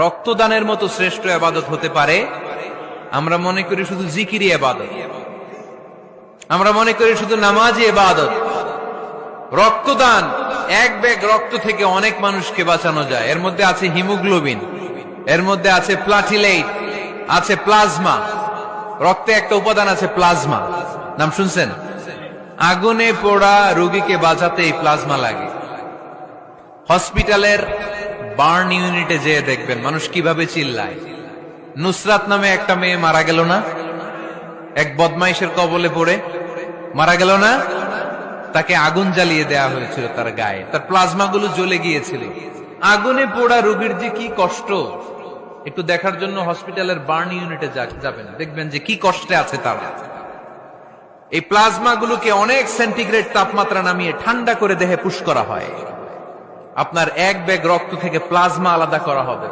রক্তদানের মতো শ্রেষ্ঠ ইবাদত হতে পারে? আমরা মনে করি শুধু জিকিরি ইবাদত, আমরা মনে করি শুধু নামাজি ইবাদত। রক্তদান, এক ব্যাগ রক্ত থেকে অনেক মানুষকে বাঁচানো যায়। এর মধ্যে আছে হিমোগ্লোবিন, এর মধ্যে আছে প্লাটিলেট, আছে প্লাজমা। রক্তে একটা উপাদান আছে প্লাজমা, নাম শুনছেন? আগুনে পোড়া রোগীকে বাঁচাতে এই প্লাজমা লাগে। হসপিটালের বার্ন ইউনিটে যেয়ে দেখবেন মানুষ কিভাবে চিল্লায়। নুসরাত নামে একটা মেয়ে মারা গেল না, এক বদমাইশের কবলে পড়ে মারা গেল না? তাকে আগুন জ্বালিয়ে দেয়া হয়েছিল তার গায়ে, তার প্লাজমা গুলো জ্বলে গিয়েছিল। আগুনে পোড়া রোগীর যে কি কষ্ট, একটু দেখার জন্য হসপিটালের বার্ন ইউনিটে যাবেন, দেখবেন যে কি কষ্টে আছে তারা। এই প্লাজমা গুলোকে অনেক সেন্টিগ্রেড তাপমাত্রা নামিয়ে ঠান্ডা করে দেহে পুশ করা হয়। আপনার এক ব্যাগ রক্ত থেকে প্লাজমা আলাদা করা হবে।